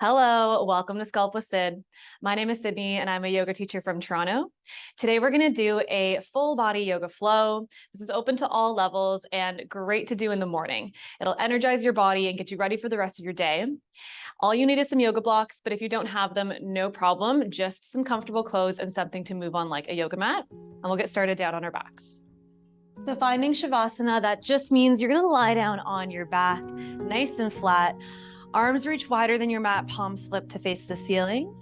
Hello, welcome to Sculpt with Sid. My name is Sydney and I'm a yoga teacher from Toronto. Today we're going to do a full body yoga flow. This is open to all levels and great to do in the morning. It'll energize your body and get you ready for the rest of your day. All you need is some yoga blocks, but if you don't have them, no problem. Just some comfortable clothes and something to move on like a yoga mat. And we'll get started down on our backs. So finding Shavasana, that just means you're going to lie down on your back, nice and flat. Arms reach wider than your mat, palms flip to face the ceiling.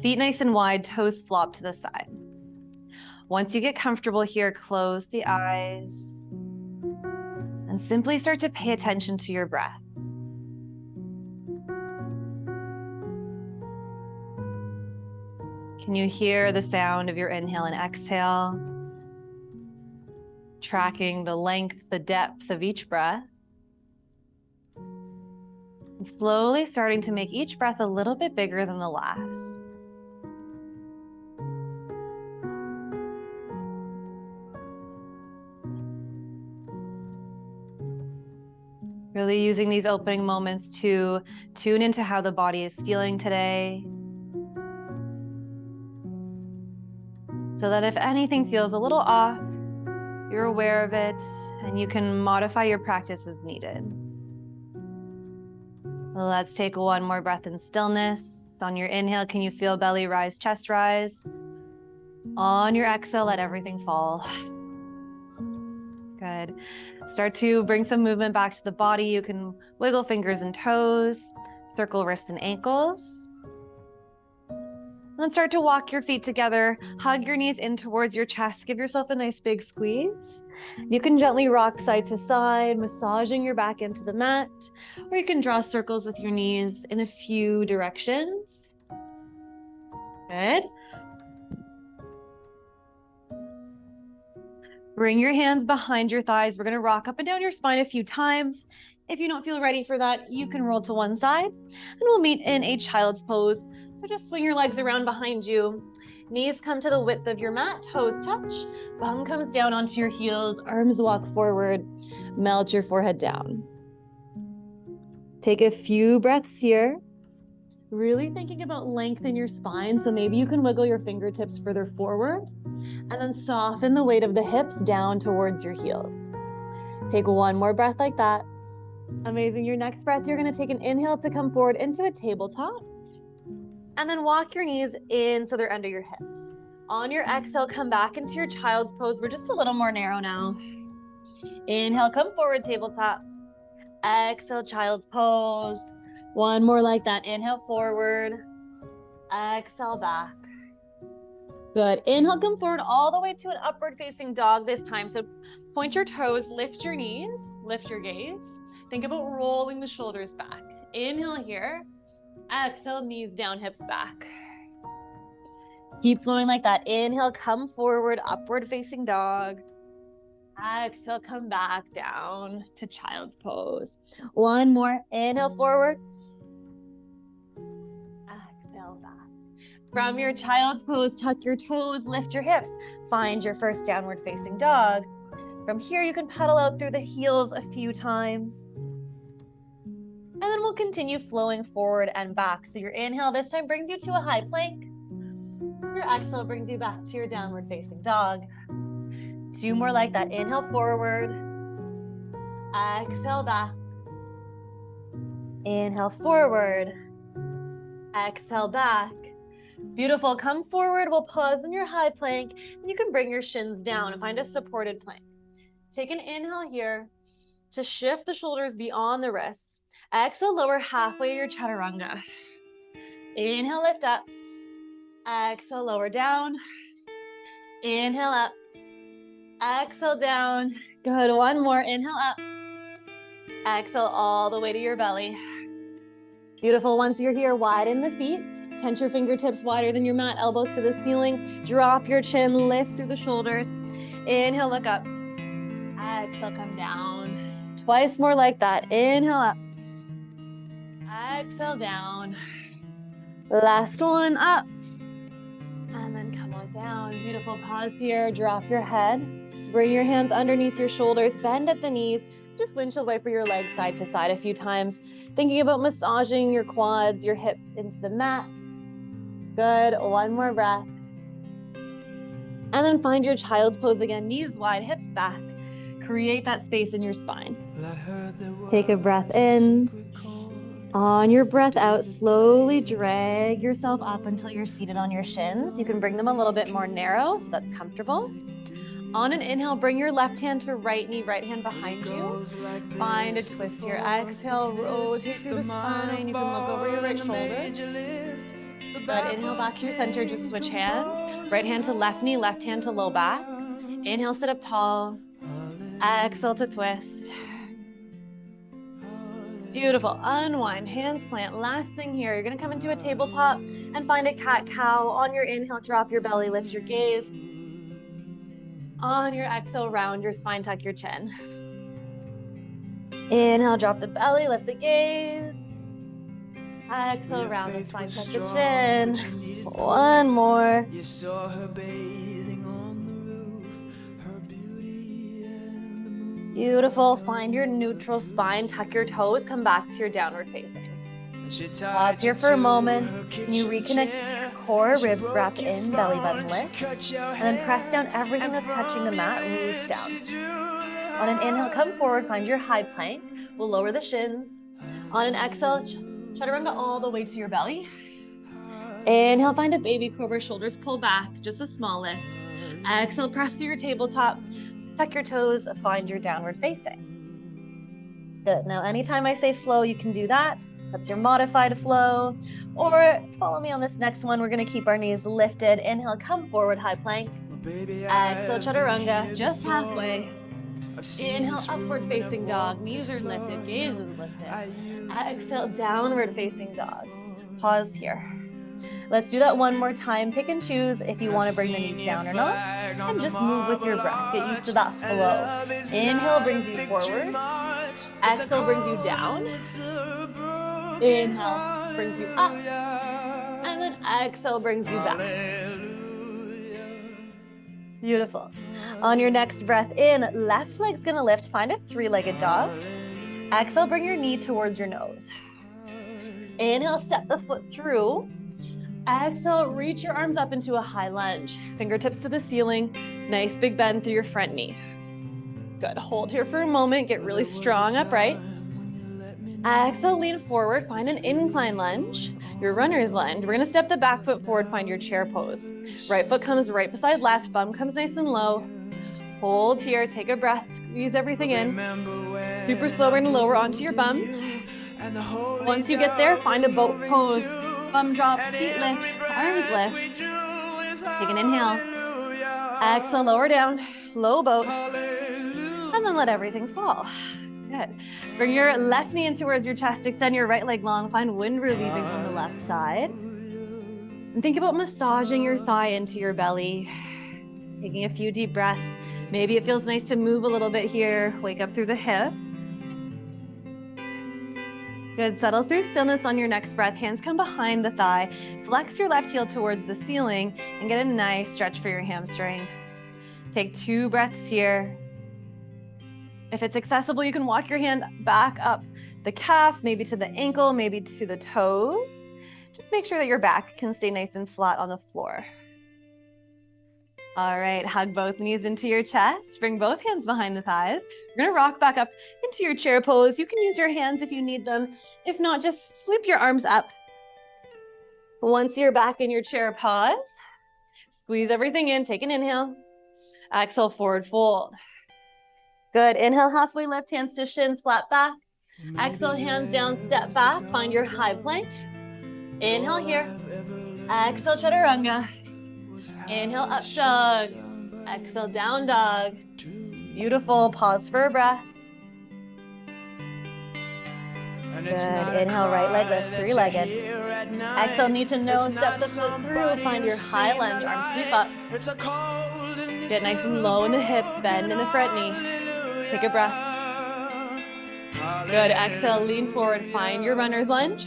Feet nice and wide, toes flop to the side. Once you get comfortable here, close the eyes and simply start to pay attention to your breath. Can you hear the sound of your inhale and exhale? Tracking the length, the depth of each breath. And slowly starting to make each breath a little bit bigger than the last. Really using these opening moments to tune into how the body is feeling today. So that if anything feels a little off, you're aware of it and you can modify your practice as needed. Let's take one more breath in stillness. On your inhale, can you feel belly rise, chest rise? On your exhale, let everything fall. Good. Start to bring some movement back to the body. You can wiggle fingers and toes, circle wrists and ankles. Then start to walk your feet together. Hug your knees in towards your chest. Give yourself a nice big squeeze. You can gently rock side to side, massaging your back into the mat, or you can draw circles with your knees in a few directions. Good. Bring your hands behind your thighs. We're going to rock up and down your spine a few times. If you don't feel ready for that, you can roll to one side, and we'll meet in a child's pose. So just swing your legs around behind you. Knees come to the width of your mat, toes touch, bum comes down onto your heels, arms walk forward, melt your forehead down. Take a few breaths here, really thinking about length in your spine. So maybe you can wiggle your fingertips further forward and then soften the weight of the hips down towards your heels. Take one more breath like that. Amazing. Your next breath, you're going to take an inhale to come forward into a tabletop. And then walk your knees in so they're under your hips. On your exhale, come back into your child's pose. We're just a little more narrow now. Inhale, come forward, tabletop. Exhale, child's pose. One more like that. Inhale, forward. Exhale, back. Good. Inhale, come forward all the way to an upward facing dog this time. So point your toes, lift your knees, lift your gaze. Think about rolling the shoulders back. Inhale here. Exhale, knees down, hips back. Keep flowing like that. Inhale, come forward, upward facing dog. Exhale, come back down to child's pose. One more. Inhale, forward. Exhale, back. From your child's pose, tuck your toes, lift your hips. Find your first downward facing dog. From here, you can pedal out through the heels a few times. And then we'll continue flowing forward and back. So your inhale this time brings you to a high plank. Your exhale brings you back to your downward facing dog. Two more like that. Inhale forward. Exhale back. Inhale forward. Exhale back. Beautiful. Come forward. We'll pause in your high plank. And you can bring your shins down and find a supported plank. Take an inhale here to shift the shoulders beyond the wrists. Exhale, lower halfway to your chaturanga. Inhale, lift up. Exhale, lower down. Inhale up. Exhale down. Good. One more. Inhale up. Exhale all the way to your belly. Beautiful. Once you're here, widen the feet. Tense your fingertips wider than your mat, elbows to the ceiling. Drop your chin, lift through the shoulders. Inhale, look up. Exhale, come down. Twice more like that. Inhale up. Exhale down. Last one up. And then come on down. Beautiful. Pause here. Drop your head. Bring your hands underneath your shoulders. Bend at the knees. Just windshield wiper your legs side to side a few times, thinking about massaging your quads, your hips into the mat. Good, one more breath. And then find your child's pose again, knees wide, hips back. Create that space in your spine. Take a breath in. On your breath out, slowly drag yourself up until you're seated on your shins. You can bring them a little bit more narrow so that's comfortable. On an inhale, bring your left hand to right knee, right hand behind you. Find a twist here. Exhale, rotate through the spine. You can look over your right shoulder. Good, inhale back to your center, just switch hands. Right hand to left knee, left hand to low back. Inhale, sit up tall. Exhale to twist. Beautiful, unwind, hands plant. Last thing here, you're gonna come into a tabletop and find a cat-cow. On your inhale, drop your belly, lift your gaze. On your exhale, round your spine, tuck your chin. Inhale, drop the belly, lift the gaze. Exhale, round the spine, tuck the chin. One more. You saw her bathing on the roof, her beauty and the moon. Beautiful. Find your neutral spine, tuck your toes, come back to your downward facing. Pause here for a moment. And you reconnect to your core, ribs wrap in, belly button lifts. And then press down everything that's touching the mat, roots down. On an inhale, come forward, find your high plank. We'll lower the shins. On an exhale, chaturanga all the way to your belly. Inhale, find a baby cobra, shoulders pull back, just a small lift. Exhale, press through your tabletop, tuck your toes, find your downward facing. Good, now anytime I say flow, you can do that. That's your modified flow. Or follow me on this next one. We're gonna keep our knees lifted. Inhale, come forward, high plank. Exhale, chaturanga, just halfway. Inhale, upward facing dog, knees are lifted, gaze is lifted. Exhale, downward facing dog. Pause here. Let's do that one more time. Pick and choose if you want to bring the knees down or not. And just move with your breath. Get used to that flow. Inhale brings you forward. Exhale brings you down. Inhale brings you up. And then exhale brings you back. Beautiful. On your next breath in, left leg's gonna lift. Find a three-legged dog. Exhale, bring your knee towards your nose. Inhale, step the foot through. Exhale, reach your arms up into a high lunge. Fingertips to the ceiling. Nice big bend through your front knee. Good, hold here for a moment. Get really strong upright. Exhale, lean forward. Find an incline lunge, your runner's lunge. We're gonna step the back foot forward, find your chair pose. Right foot comes right beside left, bum comes nice and low. Hold here, take a breath, squeeze everything in. Super slow, we're gonna lower onto your bum. Once you get there, find a boat pose. Bum drops, feet lift, arms lift. Take an inhale. Exhale, lower down, low boat. And then let everything fall. Good. Bring your left knee in towards your chest, extend your right leg long, find wind relieving from the left side. And think about massaging your thigh into your belly. Taking a few deep breaths. Maybe it feels nice to move a little bit here. Wake up through the hip. Good, settle through stillness on your next breath. Hands come behind the thigh. Flex your left heel towards the ceiling and get a nice stretch for your hamstring. Take 2 breaths here. If it's accessible, you can walk your hand back up the calf, maybe to the ankle, maybe to the toes. Just make sure that your back can stay nice and flat on the floor. All right, hug both knees into your chest. Bring both hands behind the thighs. You're gonna rock back up into your chair pose. You can use your hands if you need them. If not, just sweep your arms up. Once you're back in your chair, pause. Squeeze everything in, take an inhale. Exhale, forward fold. Good, inhale, halfway lift, hands to shins, flat back. Exhale, hands down, step back, find your high plank. Inhale here. Exhale, chaturanga. Inhale, up dog. Exhale, down dog. Beautiful, pause for a breath. Good, inhale, right leg lifts, 3-legged. Exhale, knee to nose, step the foot through, find your high lunge, arms sweep up. Get nice and low in the hips, bend in the front knee. Take a breath. Good, exhale, lean forward, find your runner's lunge.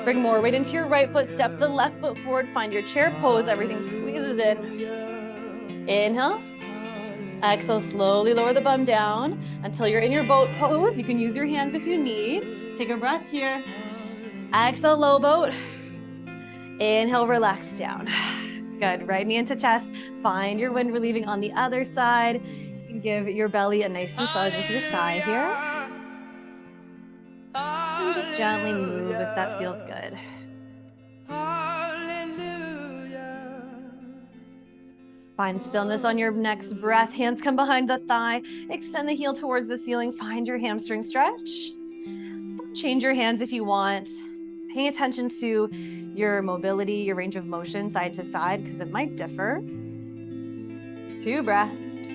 Bring more weight into your right foot, step the left foot forward, find your chair pose, everything squeezes in. Inhale. Exhale, slowly lower the bum down until you're in your boat pose. You can use your hands if you need. Take a breath here. Exhale, low boat. Inhale, relax down. Good, right knee into chest. Find your wind relieving on the other side. Give your belly a nice massage with your thigh here. And just gently move if that feels good. Find stillness on your next breath. Hands come behind the thigh. Extend the heel towards the ceiling. Find your hamstring stretch. Change your hands if you want. Paying attention to your mobility, your range of motion side to side, because it might differ. 2 breaths.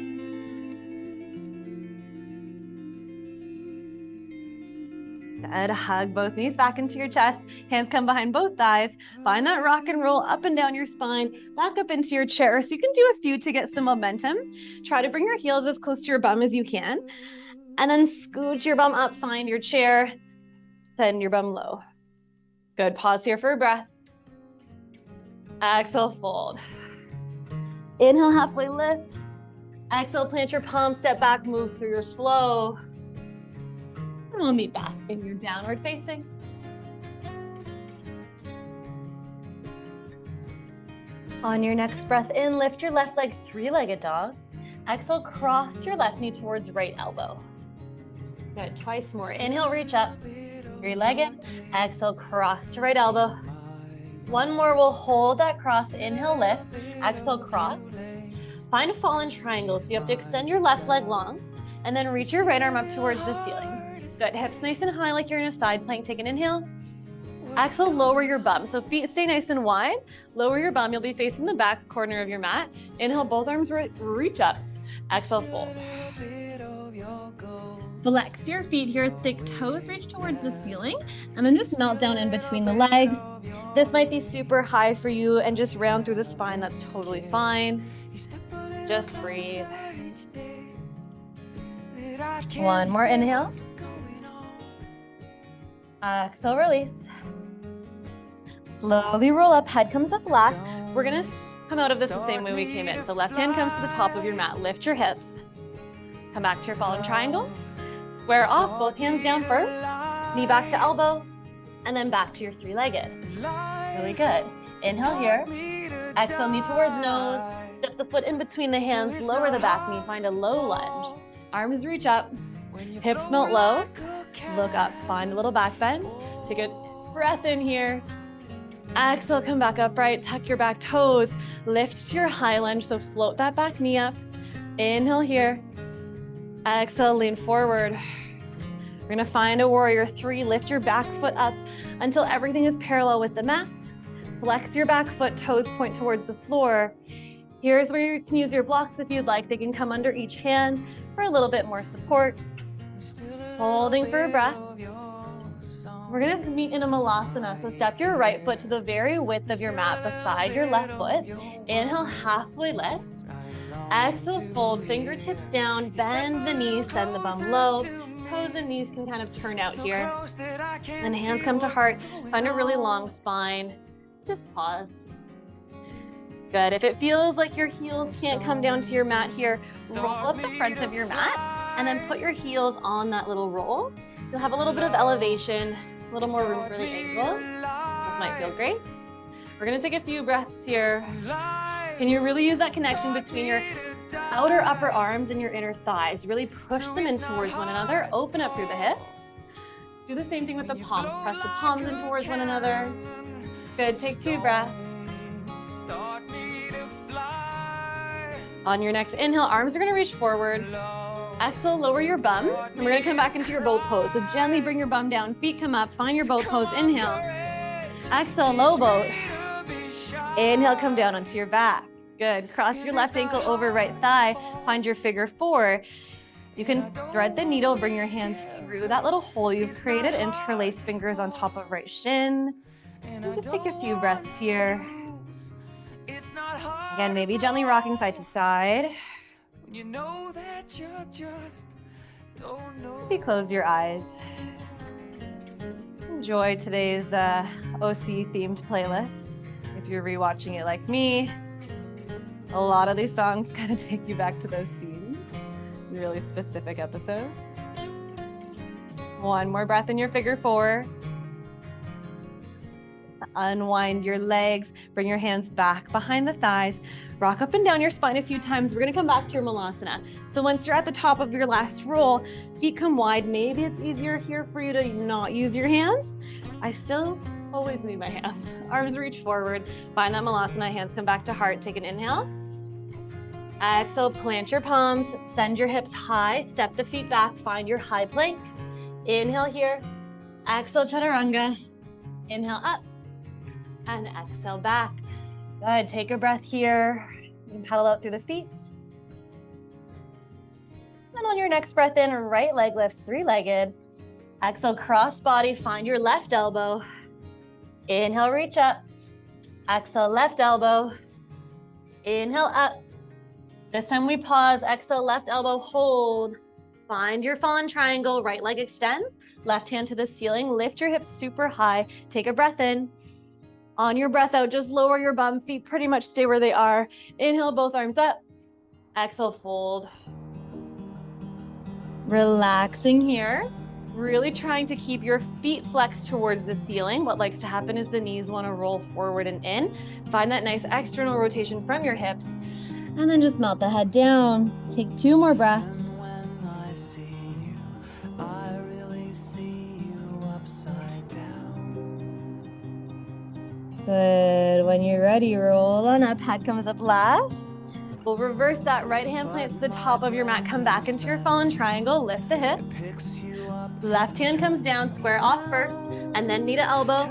Good. Hug both knees back into your chest. Hands come behind both thighs. Find that rock and roll up and down your spine, back up into your chair. So you can do a few to get some momentum. Try to bring your heels as close to your bum as you can. And then scooch your bum up, find your chair, send your bum low. Good. Pause here for a breath. Exhale, fold. Inhale, halfway lift. Exhale, plant your palms, step back, move through your flow. And we'll meet back in your downward facing. On your next breath in, lift your left leg, 3-legged dog. Exhale, cross your left knee towards right elbow. Good, twice more. Inhale, reach up, 3-legged. Exhale, cross to right elbow. One more, we'll hold that cross. Inhale, lift. Exhale, cross. Find a fallen triangle, so you have to extend your left leg long, and then reach your right arm up towards the ceiling. Good, hips nice and high like you're in a side plank. Take an inhale. Exhale, lower your bum. So feet stay nice and wide. Lower your bum. You'll be facing the back corner of your mat. Inhale, both arms reach up. Exhale, fold. Flex your feet here. Thick toes reach towards the ceiling. And then just melt down in between the legs. This might be super high for you and just round through the spine. That's totally fine. Just breathe. One more inhale. Exhale, release. Slowly roll up, head comes up last. We're gonna come out of this the same way we came in. So left hand comes to the top of your mat, lift your hips. Come back to your fallen triangle. Square off, both hands down first. Knee back to elbow, and then back to your 3-legged. Really good. Inhale here. Exhale, knee towards nose. Step the foot in between the hands, lower the back knee, find a low lunge. Arms reach up, hips melt low. Look up, find a little back bend. Take a breath in here. Exhale, come back upright, tuck your back toes. Lift to your high lunge, so float that back knee up. Inhale here. Exhale, lean forward. We're gonna find a warrior 3. Lift your back foot up until everything is parallel with the mat. Flex your back foot, toes point towards the floor. Here's where you can use your blocks if you'd like. They can come under each hand for a little bit more support. Holding for a breath. We're gonna meet in a malasana. So step your right foot to the very width of your mat beside your left foot. Inhale, halfway lift. Exhale, fold, fingertips down, bend the knees, send the bum low. Toes and knees can kind of turn out here. Then hands come to heart. Find a really long spine. Just pause. Good. If it feels like your heels can't come down to your mat here, roll up the front of your mat and then put your heels on that little roll. You'll have a little bit of elevation, a little more room for the ankles. This might feel great. We're gonna take a few breaths here. Can you really use that connection between your outer upper arms and your inner thighs? Really push them in towards one another. Open up through the hips. Do the same thing with the palms. Press the palms in towards one another. Good, take 2 breaths. On your next inhale, arms are gonna reach forward. Exhale, lower your bum. And we're gonna come back into your boat pose. So gently bring your bum down, feet come up, find your boat pose. Inhale. Exhale, low boat. Inhale, come down onto your back. Good. Cross your left ankle over right thigh. Find your figure 4. You can thread the needle, bring your hands through that little hole you've created, interlace fingers on top of right shin. And just take a few breaths here. Again, maybe gently rocking side to side. Maybe close your eyes. Enjoy today's OC themed playlist. If you're rewatching it like me, a lot of these songs kind of take you back to those scenes. really specific episodes. One more breath in your figure four. Unwind your legs, bring your hands back behind the thighs, rock up and down your spine a few times. We're gonna come back to your Malasana. So once you're at the top of your last roll, feet come wide. Maybe it's easier here for you to not use your hands. I still always need my hands. Arms reach forward, find that Malasana, hands come back to heart. Take an inhale. Exhale, plant your palms, send your hips high, step the feet back, find your high plank. Inhale here, exhale, chaturanga. Inhale up. And exhale back. Good, take a breath here. You can paddle out through the feet. And on your next breath in, right leg lifts, three-legged. Exhale, cross body, find your left elbow. Inhale, reach up. Exhale, left elbow. Inhale, up. This time we pause, exhale, left elbow, hold. Find your fallen triangle, right leg extends, left hand to the ceiling, lift your hips super high, take a breath in. On your breath out, just lower your bum, feet pretty much stay where they are. Inhale, both arms up. Exhale, fold. Relaxing here. Really trying to keep your feet flexed towards the ceiling. What likes to happen is the knees want to roll forward and in. Find that nice external rotation from your hips. And then just melt the head down. Take two more breaths. Good. When you're ready, roll on up. Head comes up last. We'll reverse that. Right hand plants to the top of your mat. Come back into your fallen triangle. Lift the hips. Left hand comes down. Square off first. And then knee to elbow.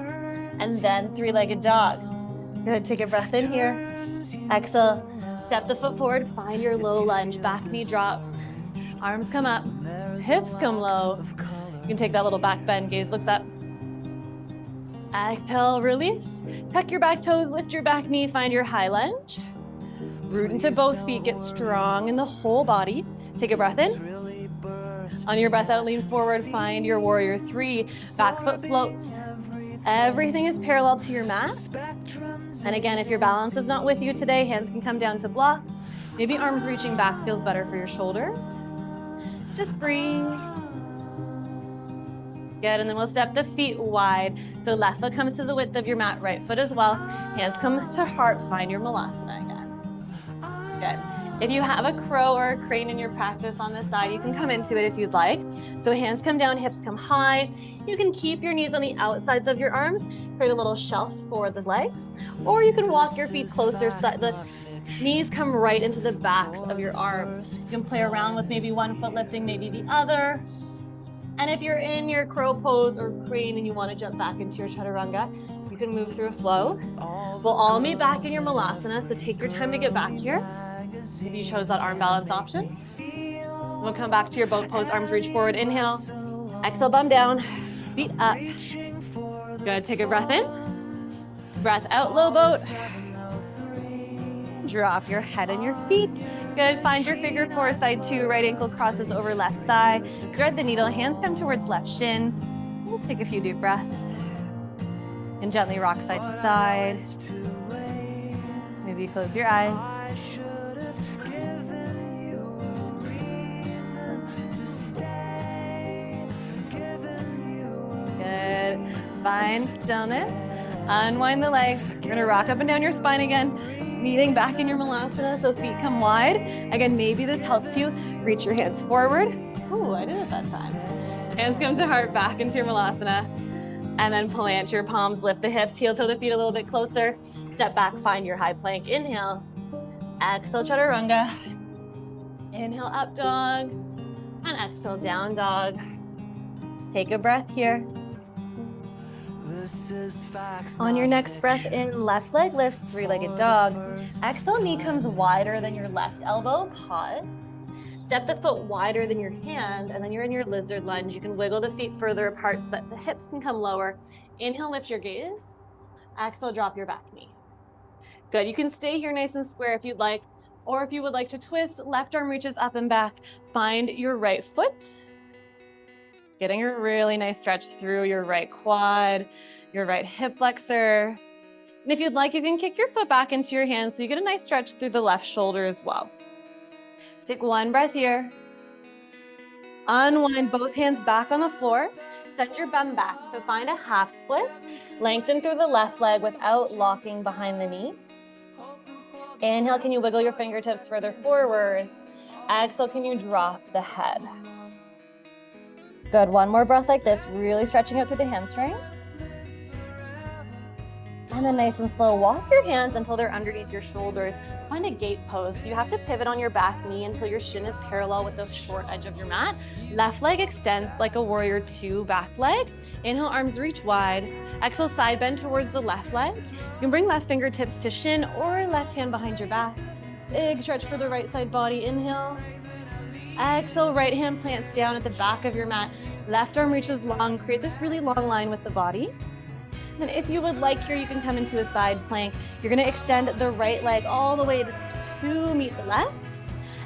And then three-legged dog. Good. Take a breath in here. Exhale. Step the foot forward. Find your low lunge. Back knee drops. Arms come up. Hips come low. You can take that little back bend. Gaze looks up. Exhale, release. Tuck your back toes, lift your back knee, find your high lunge. Root into both feet, get strong in the whole body. Take a breath in. On your breath out, lean forward, find your warrior three. Back foot floats. Everything is parallel to your mat. And again, if your balance is not with you today, hands can come down to blocks. Maybe arms reaching back feels better for your shoulders. Just breathe. Good, and then we'll step the feet wide. So left foot comes to the width of your mat, right foot as well. Hands come to heart, find your Malasana again. Good. If you have a crow or a crane in your practice on this side, you can come into it if you'd like. So hands come down, hips come high. You can keep your knees on the outsides of your arms, create a little shelf for the legs, or you can walk your feet closer so that the knees come right into the backs of your arms. You can play around with maybe one foot lifting, maybe the other. And if you're in your crow pose or crane and you want to jump back into your chaturanga, you can move through a flow. We'll all meet back in your Malasana, so take your time to get back here. If you chose that arm balance option. We'll come back to your boat pose, arms reach forward, inhale. Exhale, bum down, feet up. Good, take a breath in. Breath out, low boat. Drop your head and your feet. Good, find your figure four, side two, right ankle crosses over left thigh. Thread the needle, hands come towards left shin. Let's take a few deep breaths. And gently rock side to side. Maybe close your eyes. Good, find stillness. Unwind the legs. You're gonna rock up and down your spine again. Meeting back in your Malasana, so feet come wide. Again, maybe this helps you reach your hands forward. Ooh, I did it that time. Hands come to heart, back into your Malasana. And then plant your palms, lift the hips, heel toe the feet a little bit closer. Step back, find your high plank. Inhale. Exhale, chaturanga. Inhale, up dog. And exhale, down dog. Take a breath here. On your next breath in, left leg lifts, three-legged dog. Exhale, knee comes wider than your left elbow. Pause. Step the foot wider than your hand, and then you're in your lizard lunge. You can wiggle the feet further apart so that the hips can come lower. Inhale, lift your gaze. Exhale, drop your back knee. Good, you can stay here nice and square if you'd like, or if you would like to twist, left arm reaches up and back. Find your right foot. Getting a really nice stretch through your right quad, your right hip flexor. And if you'd like, you can kick your foot back into your hands so you get a nice stretch through the left shoulder as well. Take one breath here. Unwind both hands back on the floor. Send your bum back. So find a half split. Lengthen through the left leg without locking behind the knee. Inhale, can you wiggle your fingertips further forward? Exhale, can you drop the head? Good, one more breath like this, really stretching out through the hamstring. And then nice and slow, walk your hands until they're underneath your shoulders. Find a gate pose. So you have to pivot on your back knee until your shin is parallel with the short edge of your mat. Left leg extends like a warrior two back leg. Inhale, arms reach wide. Exhale, side bend towards the left leg. You can bring left fingertips to shin or left hand behind your back. Big stretch for the right side body. Inhale. Exhale, right hand plants down at the back of your mat. Left arm reaches long. Create this really long line with the body. And if you would like here, you can come into a side plank. You're gonna extend the right leg all the way to meet the left.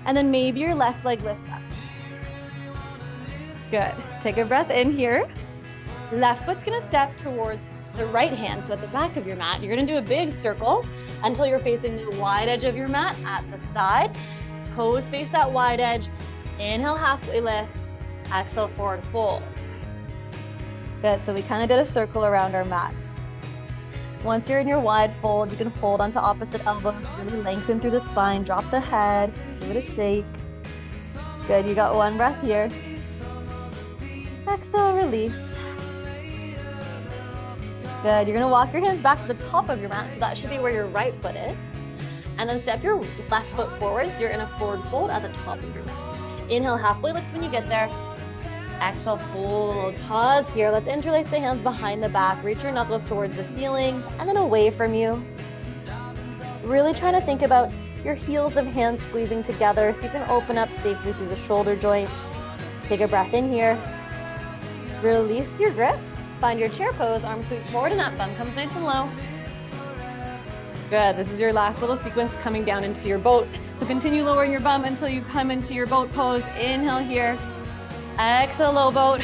And then maybe your left leg lifts up. Good, take a breath in here. Left foot's gonna step towards the right hand, so at the back of your mat. You're gonna do a big circle until you're facing the wide edge of your mat at the side. Toes face that wide edge. Inhale, halfway lift. Exhale, forward fold. Good, so we kind of did a circle around our mat. Once you're in your wide fold, you can hold onto opposite elbows, really lengthen through the spine, drop the head, give it a shake. Good, you got one breath here. Exhale, release. Good, you're gonna walk your hands back to the top of your mat, so that should be where your right foot is. And then step your left foot forward, so you're in a forward fold at the top of your mat. Inhale, halfway lift when you get there. Exhale, fold. Pause here. Let's interlace the hands behind the back. Reach your knuckles towards the ceiling and then away from you. Really trying to think about your heels of hands squeezing together so you can open up safely through the shoulder joints. Take a breath in here. Release your grip. Find your chair pose. Arms sweeps forward and up. Bum comes nice and low. Good. This is your last little sequence coming down into your boat. So continue lowering your bum until you come into your boat pose. Inhale here. Exhale, low boat.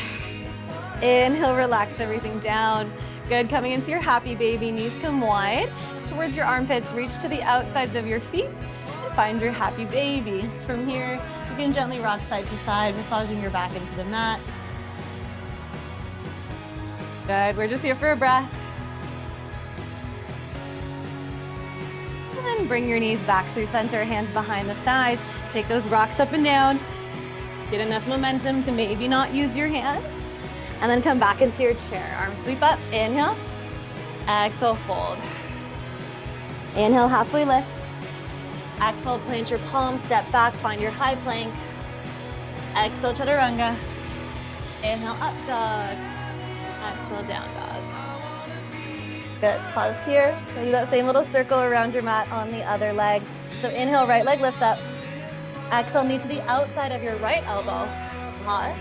Inhale, relax everything down. Good, coming into your happy baby. Knees come wide towards your armpits. Reach to the outsides of your feet and find your happy baby. From here, you can gently rock side to side, massaging your back into the mat. Good, we're just here for a breath. And then bring your knees back through center, hands behind the thighs. Take those rocks up and down. Get enough momentum to maybe not use your hands. And then come back into your chair. Arms sweep up, inhale. Exhale, fold. Inhale, halfway lift. Exhale, plant your palms, step back, find your high plank. Exhale, chaturanga. Inhale, up dog. Exhale, down dog. Good, pause here. Do that same little circle around your mat on the other leg. So inhale, right leg lifts up. Exhale, knee to the outside of your right elbow. Pause.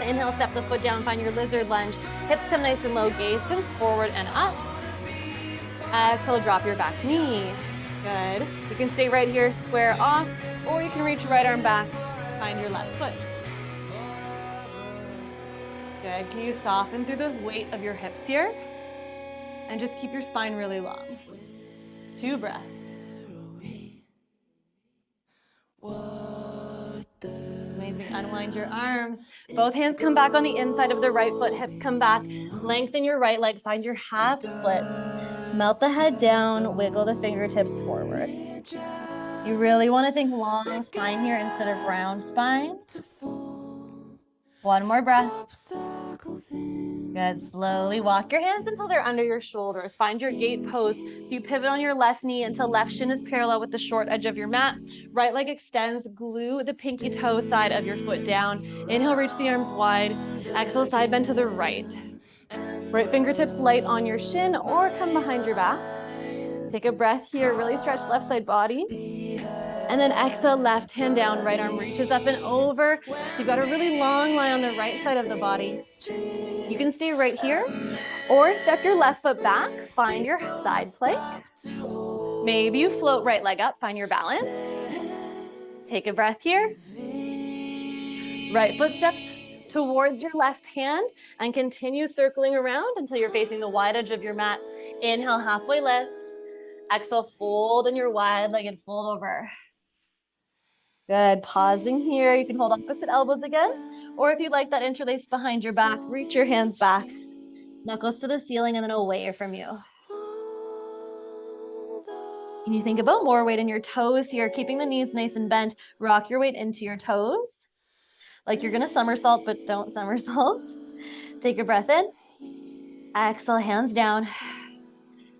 Inhale, step the foot down, find your lizard lunge. Hips come nice and low, gaze comes forward and up. Exhale, drop your back knee. Good. You can stay right here, square off, or you can reach right arm back, find your left foot. Good. Can you soften through the weight of your hips here? And just keep your spine really long. 2 breaths. Amazing. Unwind your arms. Both hands come back on the inside of the right foot. Hips come back. Lengthen your right leg. Find your half splits. Melt the head down. Wiggle the fingertips forward. You really want to think long spine here instead of round spine. 1 more breath. Good. Slowly walk your hands until they're under your shoulders. Find your gate pose. So you pivot on your left knee until left shin is parallel with the short edge of your mat. Right leg extends. Glue the pinky toe side of your foot down. Inhale, reach the arms wide. Exhale, side bend to the right. Right fingertips light on your shin or come behind your back. Take a breath here. Really stretch left side body. And then exhale, left hand down, right arm reaches up and over. So you've got a really long line on the right side of the body. You can stay right here or step your left foot back, find your side plank. Maybe you float right leg up, find your balance. Take a breath here. Right foot steps towards your left hand and continue circling around until you're facing the wide edge of your mat. Inhale, halfway lift. Exhale, fold in your wide-legged fold over. Good. Pausing here. You can hold opposite elbows again. Or if you'd like that interlace behind your back, reach your hands back, knuckles to the ceiling and then away from you. Can you think about more weight in your toes here, keeping the knees nice and bent? Rock your weight into your toes. Like you're going to somersault, but don't somersault. Take a breath in. Exhale, hands down.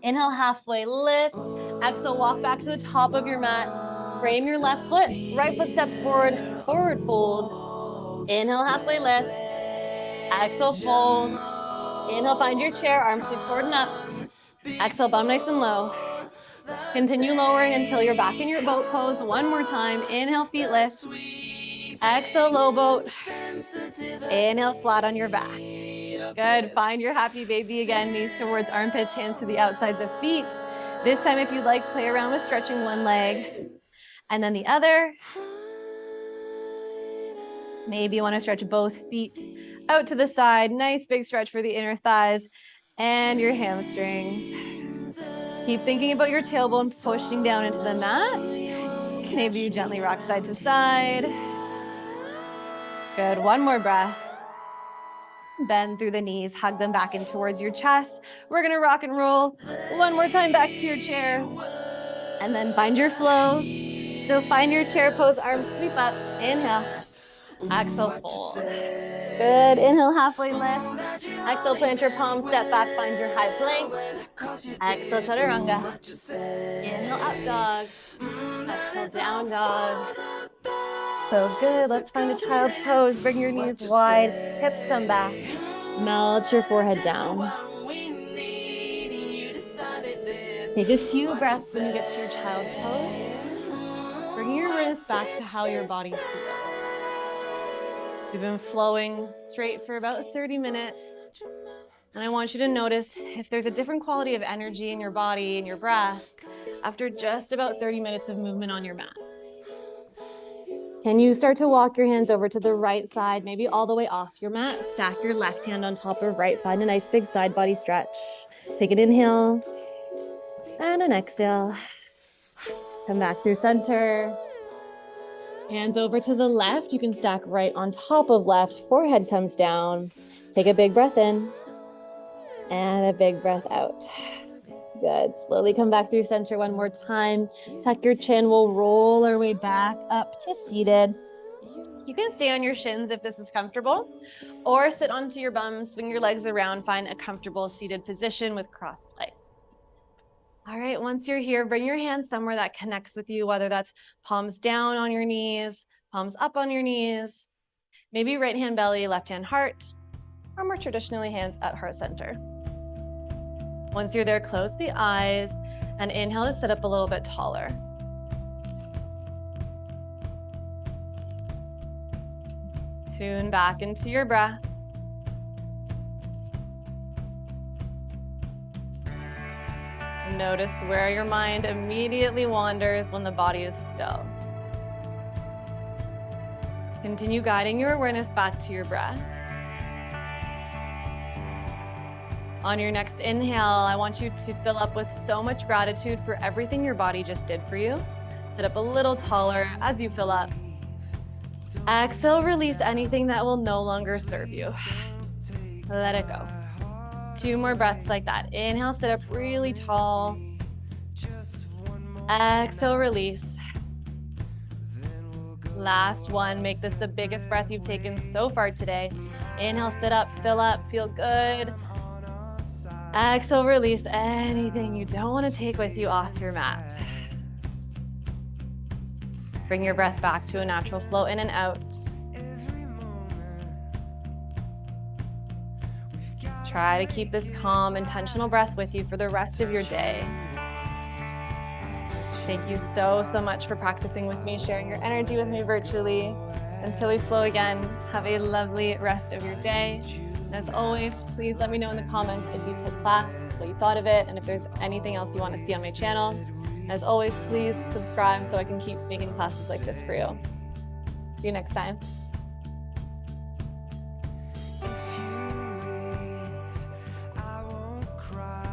Inhale, halfway lift. Exhale, walk back to the top of your mat. Frame your left foot. Right foot steps forward. Forward fold. Inhale, halfway lift. Exhale, fold. Inhale, find your chair. Arms sweep forward and up. Exhale, bum nice and low. Continue lowering until you're back in your boat pose. One more time. Inhale, feet lift. Exhale, low boat. Inhale, flat on your back. Good. Find your happy baby again. Knees towards armpits, hands to the outsides of feet. This time, if you'd like, play around with stretching one leg and then the other. Maybe you want to stretch both feet out to the side. Nice big stretch for the inner thighs and your hamstrings. Keep thinking about your tailbone pushing down into the mat. Maybe you gently rock side to side. Good. One more breath. Bend through the knees, hug them back in towards your chest. We're going to rock and roll one more time back to your chair. And then find your flow. So find your chair pose, arms sweep up. Inhale. Exhale, fold. Good. Inhale, halfway lift. Exhale, plant your palms, step back, find your high plank. Exhale, chaturanga. Inhale, up dog. Exhale, down dog. So good. Let's find a child's pose. Bring your knees wide, hips come back. Melt your forehead down. Take a few breaths when you get to your child's pose. Bring your awareness back to how your body feels. We've been flowing straight for about 30 minutes. And I want you to notice if there's a different quality of energy in your body and your breath after just about 30 minutes of movement on your mat. Can you start to walk your hands over to the right side, maybe all the way off your mat? Stack your left hand on top of right. Find a nice big side body stretch. Take an inhale and an exhale. Come back through center. Hands over to the left. You can stack right on top of left. Forehead comes down. Take a big breath in and a big breath out. Good. Slowly come back through center one more time. Tuck your chin. We'll roll our way back up to seated. You can stay on your shins if this is comfortable, or sit onto your bum, swing your legs around, find a comfortable seated position with crossed legs. All right, once you're here, bring your hands somewhere that connects with you, whether that's palms down on your knees, palms up on your knees, maybe right hand belly, left hand heart, or more traditionally hands at heart center. Once you're there, close the eyes and inhale to sit up a little bit taller. Tune back into your breath. Notice where your mind immediately wanders when the body is still. Continue guiding your awareness back to your breath. On your next inhale, I want you to fill up with so much gratitude for everything your body just did for you. Sit up a little taller as you fill up. Exhale, release anything that will no longer serve you. Let it go. 2 more breaths like that. Inhale, sit up really tall. Exhale, release. Last one. Make this the biggest breath you've taken so far today. Inhale, sit up, fill up, feel good. Exhale, release anything you don't want to take with you off your mat. Bring your breath back to a natural flow in and out. Try to keep this calm, intentional breath with you for the rest of your day. Thank you so much for practicing with me, sharing your energy with me virtually. Until we flow again, have a lovely rest of your day. And as always, please let me know in the comments if you took class, what you thought of it, and if there's anything else you want to see on my channel. As always, please subscribe so I can keep making classes like this for you. See you next time.